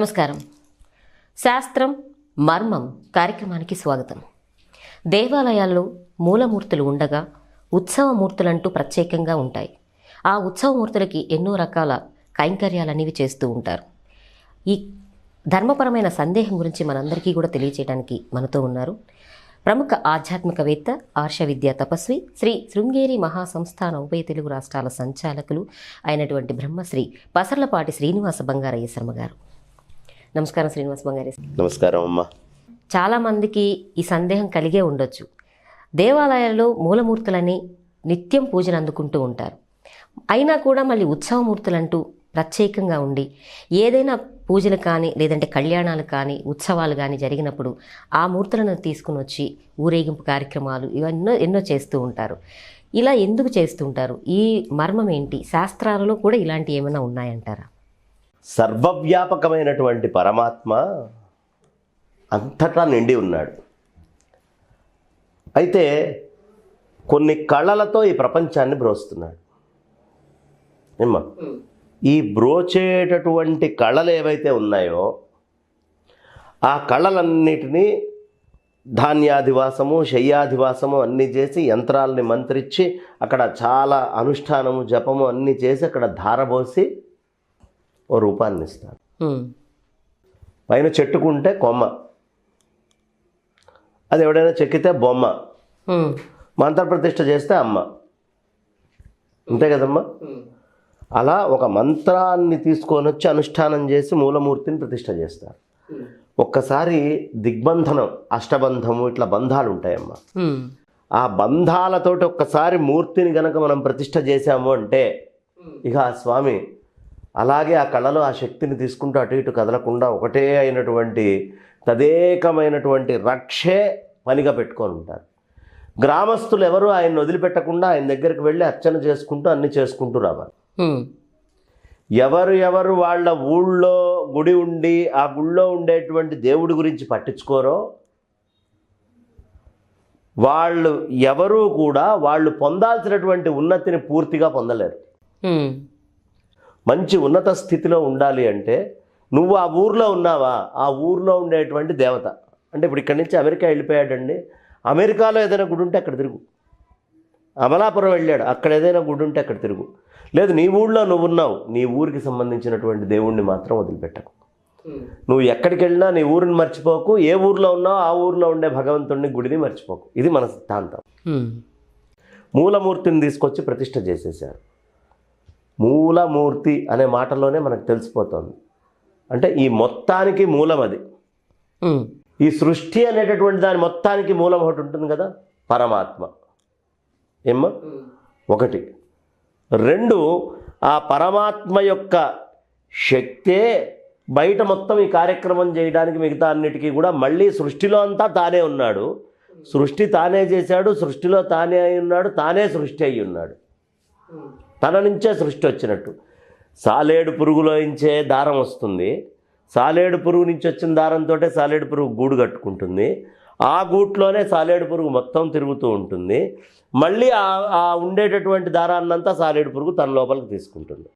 నమస్కారం. శాస్త్రం మర్మం కార్యక్రమానికి స్వాగతం. దేవాలయాల్లో మూలమూర్తులు ఉండగా ఉత్సవమూర్తులంటూ ప్రత్యేకంగా ఉంటాయి. ఆ ఉత్సవమూర్తులకి ఎన్నో రకాల కైంకర్యాలనేవి చేస్తూ ఉంటారు. ఈ ధర్మపరమైన సందేహం గురించి మనందరికీ కూడా తెలియచేయడానికి మనతో ఉన్నారు ప్రముఖ ఆధ్యాత్మికవేత్త, ఆర్ష విద్యా తపస్వి, శ్రీ శృంగేరి మహాసంస్థాన ఉభయ తెలుగు రాష్ట్రాల సంచాలకులు అయినటువంటి బ్రహ్మశ్రీ పసర్లపాటి శ్రీనివాస బంగారయ్య శర్మ గారు. నమస్కారం శ్రీనివాస బంగారయ్య. నమస్కారం అమ్మా. చాలామందికి ఈ సందేహం కలిగే ఉండొచ్చు. దేవాలయాల్లో మూలమూర్తులని నిత్యం పూజలు అందుకుంటూ ఉంటారు. అయినా కూడా మళ్ళీ ఉత్సవమూర్తులంటూ ప్రత్యేకంగా ఉండి ఏదైనా పూజలు కానీ లేదంటే కళ్యాణాలు కానీ ఉత్సవాలు కానీ జరిగినప్పుడు ఆ మూర్తులను తీసుకుని వచ్చి ఊరేగింపు కార్యక్రమాలు ఎన్నో చేస్తూ ఉంటారు. ఇలా ఎందుకు చేస్తూ ఉంటారు? ఈ మర్మం ఏంటి? శాస్త్రాలలో కూడా ఇలాంటి ఏమైనా ఉన్నాయంటారా? సర్వవ్యాపకమైనటువంటి పరమాత్మ అంతటా నిండి ఉన్నాడు. అయితే కొన్ని కళలతో ఈ ప్రపంచాన్ని బ్రోస్తున్నాడు. ఏమ్మా, ఈ బ్రోచేటటువంటి కళలు ఏవైతే ఉన్నాయో ఆ కళలన్నిటినీ ధాన్యాధివాసము, శయ్యాధివాసము అన్నీ చేసి యంత్రాలని మంత్రించి అక్కడ చాలా అనుష్ఠానము, జపము అన్నీ చేసి అక్కడ ధారబోసి ఓ రూపాన్ని ఇస్తారు. పైన చెట్టుకుంటే కొమ్మ, అది ఎవడైనా చెక్కితే బొమ్మ, మంత్రప్రతిష్ఠ చేస్తే అమ్మ. అంతే కదమ్మా? అలా ఒక మంత్రాన్ని తీసుకొని వచ్చి అనుష్ఠానం చేసి మూలమూర్తిని ప్రతిష్ఠ చేస్తారు. ఒక్కసారి దిగ్బంధనం, అష్టబంధము, ఇట్లా బంధాలు ఉంటాయమ్మా. ఆ బంధాలతోటి ఒక్కసారి మూర్తిని గనక మనం ప్రతిష్ఠ చేశాము అంటే ఇక ఆ స్వామి అలాగే ఆ కళలో ఆ శక్తిని తీసుకుంటూ అటు ఇటు కదలకుండా ఒకటే అయినటువంటి తదేకమైనటువంటి రక్షే పనిగా పెట్టుకొని ఉంటారు. గ్రామస్తులు ఎవరు ఆయన వదిలిపెట్టకుండా ఆయన దగ్గరికి వెళ్ళి అర్చన చేసుకుంటూ అన్ని చేసుకుంటూ రావాలి. ఎవరు వాళ్ళ ఊళ్ళో గుడి ఉండి ఆ గుళ్ళో ఉండేటువంటి దేవుడి గురించి పట్టించుకోరో వాళ్ళు ఎవరూ కూడా వాళ్ళు పొందాల్సినటువంటి ఉన్నతిని పూర్తిగా పొందలేరు. మంచి ఉన్నత స్థితిలో ఉండాలి అంటే నువ్వు ఆ ఊర్లో ఉన్నావా, ఆ ఊర్లో ఉండేటువంటి దేవత. అంటే ఇప్పుడు ఇక్కడి నుంచి అమెరికా వెళ్ళిపోయాడండి, అమెరికాలో ఏదైనా గుడి ఉంటే అక్కడ తిరుగు. అమలాపురం వెళ్ళాడు, అక్కడ ఏదైనా గుడి ఉంటే అక్కడ తిరుగు. లేదు, నీ ఊళ్ళో నువ్వు ఉన్నావు, నీ ఊరికి సంబంధించినటువంటి దేవుణ్ణి మాత్రం వదిలిపెట్టకు. నువ్వు ఎక్కడికి వెళ్ళినా నీ ఊరిని మర్చిపోకు, ఏ ఊర్లో ఉన్నావు ఆ ఊర్లో ఉండే భగవంతుడిని, గుడిని మర్చిపోకు. ఇది మన సిద్ధాంతం. మూలమూర్తిని తీసుకొచ్చి ప్రతిష్ఠ చేసేసారు. మూలమూర్తి అనే మాటలోనే మనకు తెలిసిపోతుంది. అంటే ఈ మొత్తానికి మూలం అది. ఈ సృష్టి అనేటటువంటి దాని మొత్తానికి మూలం ఒకటి ఉంటుంది కదా, పరమాత్మ. ఏమ్మా? ఒకటి. రెండు, ఆ పరమాత్మ యొక్క శక్తే బయట మొత్తం ఈ కార్యక్రమం చేయడానికి, మిగతా అన్నిటికీ కూడా మళ్ళీ సృష్టిలో అంతా తానే ఉన్నాడు. సృష్టి తానే చేశాడు, సృష్టిలో తానే అయి ఉన్నాడు, తానే సృష్టి అయి ఉన్నాడు. తన నుంచే సృష్టి వచ్చినట్టు. సాలేడు పురుగులోంచే దారం వస్తుంది, సాలేడు పురుగు నుంచి వచ్చిన దారంతో సాలేడు పురుగు గూడు కట్టుకుంటుంది, ఆ గూట్లోనే సాలేడు పురుగు మొత్తం తిరుగుతూ ఉంటుంది. మళ్ళీ ఆ ఉండేటటువంటి దారాన్నంతా సాలేడు పురుగు తన లోపలికి తీసుకుంటుంది.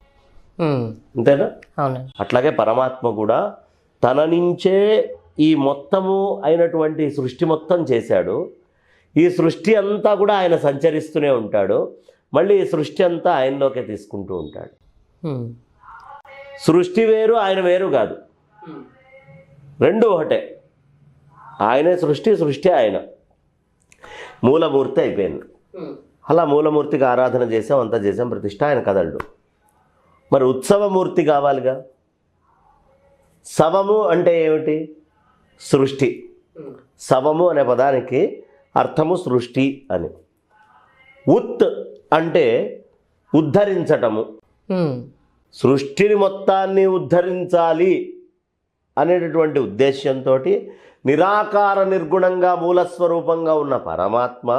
అంతేనా? అట్లాగే పరమాత్మ కూడా తన నుంచే ఈ మొత్తము అయినటువంటి సృష్టి మొత్తం చేశాడు. ఈ సృష్టి అంతా కూడా ఆయన సంచరిస్తూనే ఉంటాడు. మళ్ళీ ఈ సృష్టి అంతా ఆయనలోకే తీసుకుంటూ ఉంటాడు. సృష్టి వేరు, ఆయన వేరు కాదు, రెండు ఒకటే. ఆయనే సృష్టి, సృష్టి ఆయన. మూలమూర్తి అయిపోయింది. అలా మూలమూర్తికి ఆరాధన చేసాం, అంతా చేసాం, ప్రతిష్ట, ఆయన కదలడు. మరి ఉత్సవమూర్తి కావాలిగా. శవము అంటే ఏమిటి? సృష్టి. శవము అనే పదానికి అర్థము సృష్టి అని. ఉత్ అంటే ఉద్ధరించటము. సృష్టిని మొత్తాన్ని ఉద్ధరించాలి అనేటటువంటి ఉద్దేశ్యంతో నిరాకార నిర్గుణంగా మూలస్వరూపంగా ఉన్న పరమాత్మ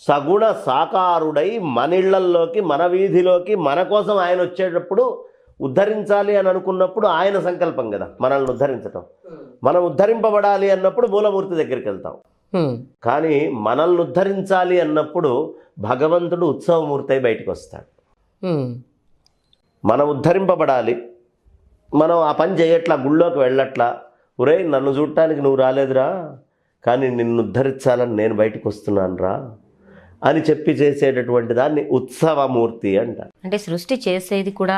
సగుణ సాకారుడై మనిళ్లల్లోకి, మన వీధిలోకి, మన కోసం ఆయన వచ్చేటప్పుడు ఉద్ధరించాలి అని అనుకున్నప్పుడు ఆయన సంకల్పం కదా మనల్ని ఉద్ధరించటం. మనం ఉద్ధరింపబడాలి అన్నప్పుడు మూలమూర్తి దగ్గరికి వెళ్తాం. కానీ మనల్ని ఉద్ధరించాలి అన్నప్పుడు భగవంతుడు ఉత్సవమూర్తి అయి బయటకు వస్తాడు. మనం ఉద్ధరింపబడాలి, మనం ఆ పని చేయట్లా, గుళ్ళోకి వెళ్ళట్లా, ఒరే నన్ను చూడటానికి నువ్వు రాలేదురా, కానీ నిన్ను ఉద్ధరించాలని నేను బయటకు వస్తున్నాను రా అని చెప్పి చేసేటటువంటి దాన్ని ఉత్సవమూర్తి అంటారు. అంటే సృష్టి చేసేది కూడా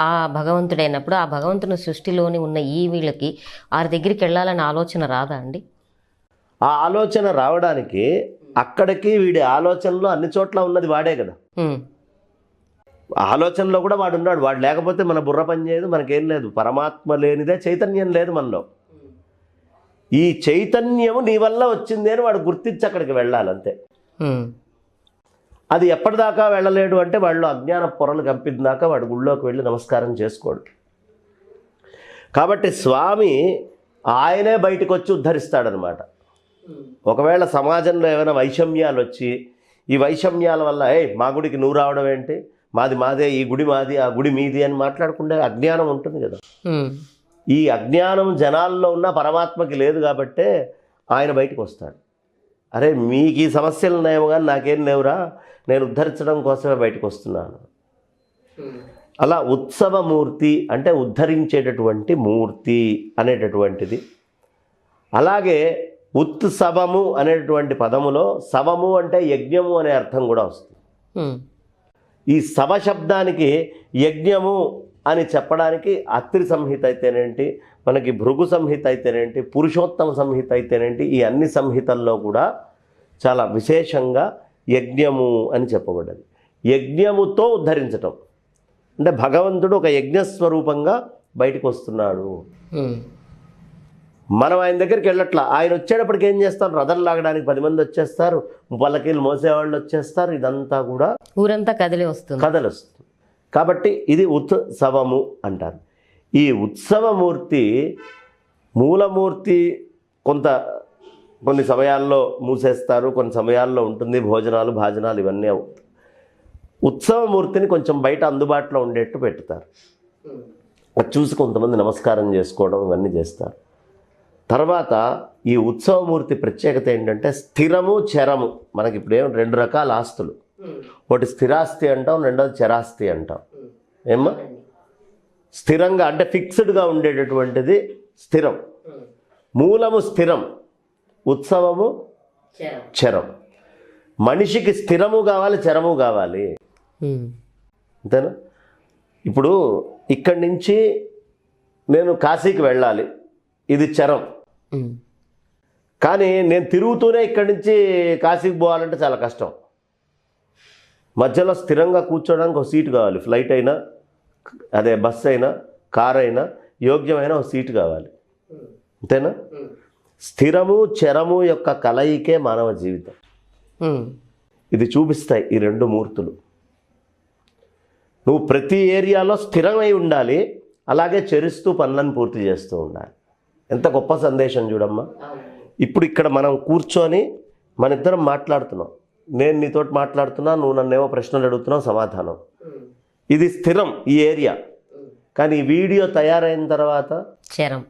ఆ భగవంతుడైనప్పుడు ఆ భగవంతుని సృష్టిలోని ఉన్న ఈ వీళ్ళకి వారి దగ్గరికి వెళ్ళాలనే ఆలోచన రాదా అండి? ఆ ఆలోచన రావడానికి అక్కడికి వీడి ఆలోచనలో అన్ని చోట్ల ఉన్నది వాడే కదా. ఆలోచనలో కూడా వాడు ఉన్నాడు. వాడు లేకపోతే మన బుర్ర పని చేయదు, మనకేం లేదు. పరమాత్మ లేనిదే చైతన్యం లేదు మనలో. ఈ చైతన్యము నీ వల్ల వచ్చింది అని వాడు గుర్తించి అక్కడికి వెళ్ళాలంతే. అది ఎప్పటిదాకా వెళ్ళలేడు అంటే వాళ్ళు అజ్ఞాన పొరలు కంపిందాకా వాడు గుళ్ళోకి వెళ్ళి నమస్కారం చేసుకోడు. కాబట్టి స్వామి ఆయనే బయటకు వచ్చి ఉద్ధరిస్తాడనమాట. ఒకవేళ సమాజంలో ఏమైనా వైషమ్యాలు వచ్చి ఈ వైషమ్యాల వల్ల మా గుడికి నువ్వు రావడం ఏంటి, మాది మాదే, ఈ గుడి మాది, ఆ గుడి మీది అని మాట్లాడుకుంటే అజ్ఞానం ఉంటుంది కదా. ఈ అజ్ఞానం జనాల్లో ఉన్న పరమాత్మకి లేదు కాబట్టే ఆయన బయటకు వస్తాడు. అరే మీకు ఈ సమస్యలు ఉన్నాయేమో కానీ నాకేం లేవురా, నేను ఉద్ధరించడం కోసమే బయటకు వస్తున్నాను. అలా ఉత్సవమూర్తి అంటే ఉద్ధరించేటటువంటి మూర్తి అనేటటువంటిది. అలాగే ఉత్సవము అనేటువంటి పదములో సవము అంటే యజ్ఞము అనే అర్థం కూడా వస్తుంది. ఈ సవ శబ్దానికి యజ్ఞము అని చెప్పడానికి అత్రి సంహిత అయితేనేంటి, మనకి భృగు సంహిత అయితేనేంటి, పురుషోత్తమ సంహిత అయితేనేంటి, ఈ అన్ని సంహితల్లో కూడా చాలా విశేషంగా యజ్ఞము అని చెప్పబడ్డది. యజ్ఞముతో ఉద్ధరించటం అంటే భగవంతుడు ఒక యజ్ఞస్వరూపంగా బయటకు వస్తున్నాడు. మనం ఆయన దగ్గరికి వెళ్ళట్లా. ఆయన వచ్చేటప్పటికి ఏం చేస్తారు, రథం లాగడానికి 10 మంది వచ్చేస్తారు, పల్లకీలు మోసేవాళ్ళు వచ్చేస్తారు, ఇదంతా కూడా ఊరంతా కదిలి వస్తుంది. కాబట్టి ఇది ఉత్సవము అంటారు. ఈ ఉత్సవమూర్తి మూలమూర్తి కొన్ని సమయాల్లో మూసేస్తారు, కొన్ని సమయాల్లో ఉంటుంది, భోజనాలు భాజనాలు ఇవన్నీ. ఉత్సవమూర్తిని కొంచెం బయట అందుబాటులో ఉండేట్టు పెట్టుతారు. అది చూసి కొంతమంది నమస్కారం చేసుకోవడం ఇవన్నీ చేస్తారు. తర్వాత ఈ ఉత్సవమూర్తి ప్రత్యేకత ఏంటంటే స్థిరము చరము. మనకి ఇప్పుడు 2 రకాల ఆస్తులు, ఒకటి స్థిరాస్తి అంటాం, రెండోది చరాస్తి అంటాం. ఏమ్మా, స్థిరంగా అంటే ఫిక్స్డ్గా ఉండేటటువంటిది స్థిరం, మూలము స్థిరం, ఉత్సవము చరం. మనిషికి స్థిరము కావాలి, చరము కావాలి, అంతేనా? ఇప్పుడు ఇక్కడి నుంచి నేను కాశీకి వెళ్ళాలి, ఇది చరం. కానీ నేను తిరుగుతూనే ఇక్కడి నుంచి కాశీకి పోవాలంటే చాలా కష్టం. మధ్యలో స్థిరంగా కూర్చోడానికి ఒక సీటు కావాలి. ఫ్లైట్ అయినా, అదే బస్సు అయినా, కార్ అయినా యోగ్యమైన ఒక సీటు కావాలి, అంతేనా? స్థిరము చరము యొక్క కలయికే మానవ జీవితం. ఇది చూపిస్తాయి ఈ 2 మూర్తులు. నువ్వు ప్రతి ఏరియాలో స్థిరమై ఉండాలి, అలాగే చరిస్తూ పనులను పూర్తి చేస్తూ ఉండాలి. ఎంత గొప్ప సందేశం చూడమ్మా. ఇప్పుడు ఇక్కడ మనం కూర్చొని మన ఇద్దరం మాట్లాడుతున్నాం, నేను నీతోటి మాట్లాడుతున్నా, నువ్వు నన్నేమో ప్రశ్నలు అడుగుతున్నావు, సమాధానం. ఇది స్థిరం ఈ ఏరియా. కానీ ఈ వీడియో తయారైన తర్వాత చరం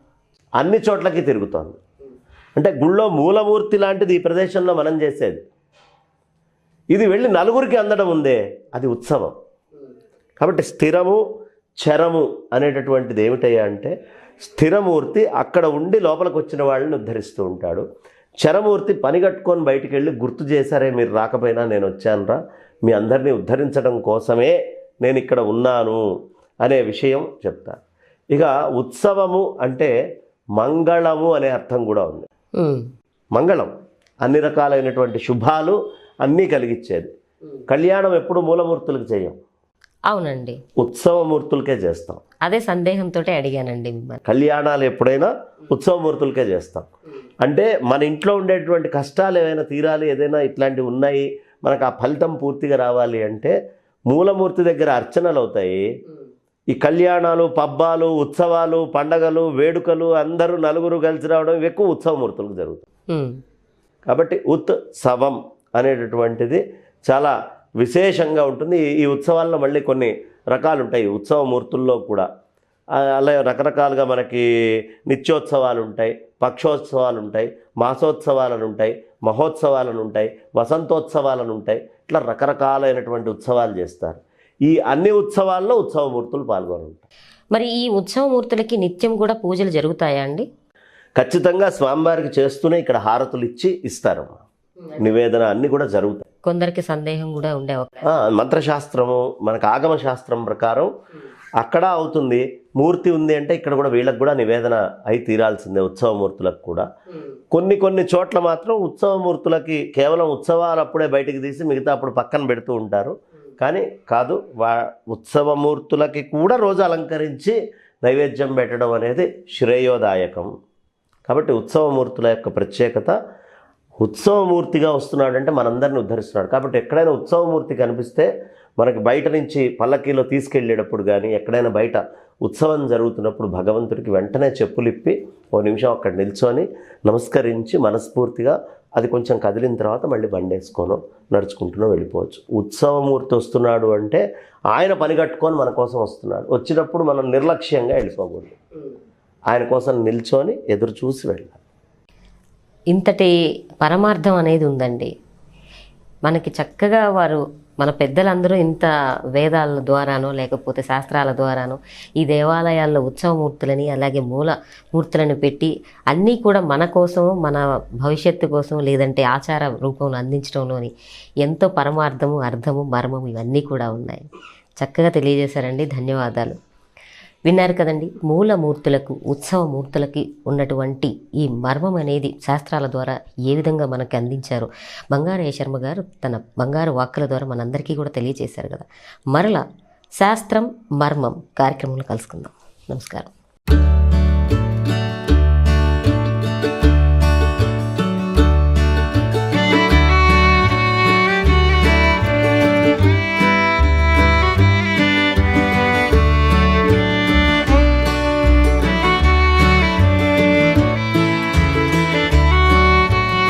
అన్ని చోట్లకి తిరుగుతోంది. అంటే గుళ్ళో మూలమూర్తి లాంటిది ఈ ప్రదేశంలో మనం చేసేది, ఇది వెళ్ళి నలుగురికి అందడం ఉందే, అది ఉత్సవం. కాబట్టి స్థిరము చరము అనేటటువంటిది ఏమిటయ్యా అంటే, స్థిరమూర్తి అక్కడ ఉండి లోపలికి వచ్చిన వాళ్ళని ఉద్ధరిస్తూ ఉంటాడు. చరమూర్తి పని కట్టుకొని బయటికి వెళ్ళి గుర్తు చేశారే, మీరు రాకపోయినా నేను వచ్చానురా, మీ అందరినీ ఉద్ధరించడం కోసమే నేను ఇక్కడ ఉన్నాను అనే విషయం చెప్తాను. ఇక ఉత్సవము అంటే మంగళము అనే అర్థం కూడా ఉంది. మంగళం అన్ని రకాలైనటువంటి శుభాలు అన్నీ కలిగించేది. కళ్యాణం ఎప్పుడు మూలమూర్తులకు చేయం. అవునండి, ఉత్సవమూర్తులకే చేస్తాం. అదే సందేహంతో అడిగానండి మిమ్మల్ని. కళ్యాణాలు ఎప్పుడైనా ఉత్సవమూర్తులకే చేస్తాం. అంటే మన ఇంట్లో ఉండేటువంటి కష్టాలు ఏమైనా తీరాలి, ఏదైనా ఇట్లాంటివి ఉన్నాయి, మనకు ఆ ఫలితం పూర్తిగా రావాలి అంటే మూలమూర్తి దగ్గర అర్చనలు అవుతాయి. ఈ కళ్యాణాలు, పబ్బాలు, ఉత్సవాలు, పండగలు, వేడుకలు, అందరూ నలుగురు కలిసి రావడం ఎక్కువ ఉత్సవమూర్తులకు జరుగుతుంది. కాబట్టి ఉత్సవం అనేటటువంటిది చాలా విశేషంగా ఉంటుంది. ఈ ఉత్సవాల్లో మళ్ళీ కొన్ని రకాలు ఉంటాయి ఉత్సవమూర్తుల్లో కూడా. అలా రకరకాలుగా మనకి నిత్యోత్సవాలు ఉంటాయి, పక్షోత్సవాలు ఉంటాయి, మాసోత్సవాలను ఉంటాయి, మహోత్సవాలను ఉంటాయి, వసంతోత్సవాలను ఉంటాయి. ఇట్లా రకరకాలైనటువంటి ఉత్సవాలు చేస్తారు. ఈ అన్ని ఉత్సవాల్లో ఉత్సవమూర్తులు పాల్గొనుంటారు. మరి ఈ ఉత్సవమూర్తులకి నిత్యం కూడా పూజలు జరుగుతాయా అండి? ఖచ్చితంగా స్వామివారికి చేస్తూనే ఇక్కడ హారతులు ఇస్తారమ్మా. నివేదన అన్నీ కూడా జరుగుతాయి. కొందరికి సందేహం కూడా ఉండే మంత్రశాస్త్రము మనకు ఆగమ శాస్త్రం ప్రకారం అక్కడ అవుతుంది. మూర్తి ఉంది అంటే ఇక్కడ కూడా వీళ్ళకి కూడా నివేదన అయి తీరాల్సిందే, ఉత్సవమూర్తులకు కూడా. కొన్ని చోట్ల మాత్రం ఉత్సవమూర్తులకి కేవలం ఉత్సవాలు అప్పుడే బయటికి తీసి మిగతా అప్పుడు పక్కన పెడుతూ ఉంటారు. కానీ కాదు, ఉత్సవమూర్తులకి కూడా రోజు అలంకరించి నైవేద్యం పెట్టడం అనేది శ్రేయోదాయకం. కాబట్టి ఉత్సవమూర్తుల యొక్క ప్రత్యేకత, ఉత్సవమూర్తిగా వస్తున్నాడంటే మనందరిని ఉద్ధరిస్తున్నాడు. కాబట్టి ఎక్కడైనా ఉత్సవమూర్తి కనిపిస్తే మనకి బయట నుంచి పల్లకీలో తీసుకెళ్ళేటప్పుడు కానీ ఎక్కడైనా బయట ఉత్సవం జరుగుతున్నప్పుడు భగవంతుడికి వెంటనే చెప్పులిప్పి ఓ నిమిషం అక్కడ నిల్చొని నమస్కరించి మనస్ఫూర్తిగా అది కొంచెం కదిలిన తర్వాత మళ్ళీ బండేసుకోనో నడుచుకుంటూనో వెళ్ళిపోవచ్చు. ఉత్సవమూర్తి వస్తున్నాడు అంటే ఆయన పని కట్టుకొని మన కోసం వస్తున్నాడు. వచ్చినప్పుడు మనం నిర్లక్ష్యంగా వెళ్ళిపోకూడదు, ఆయన కోసం నిల్చొని ఎదురు చూసి వెళ్ళాలి. ఇంతటి పరమార్థం అనేది ఉందండి. మనకి చక్కగా వారు మన పెద్దలందరూ ఇంత వేదాల ద్వారానో లేకపోతే శాస్త్రాల ద్వారానో ఈ దేవాలయాల్లో ఉత్సవమూర్తులని అలాగే మూలమూర్తులను పెట్టి అన్నీ కూడా మన కోసం, మన భవిష్యత్తు కోసం, లేదంటే ఆచార రూపంలో అందించడంలోని ఎంతో పరమార్థము, అర్థము, మర్మము ఇవన్నీ కూడా ఉన్నాయి. చక్కగా తెలియజేశారండి. ధన్యవాదాలు. విన్నారు కదండి, మూలమూర్తులకు, ఉత్సవమూర్తులకి ఉన్నటువంటి ఈ మర్మం అనేది శాస్త్రాల ద్వారా ఏ విధంగా మనకు అందించారో బంగారయ్య శర్మ గారు తన బంగారు వాక్కుల ద్వారా మనందరికీ కూడా తెలియజేశారు కదా. మరలా శాస్త్రం మర్మం కార్యక్రమంలో కలుసుకుందాం. నమస్కారం.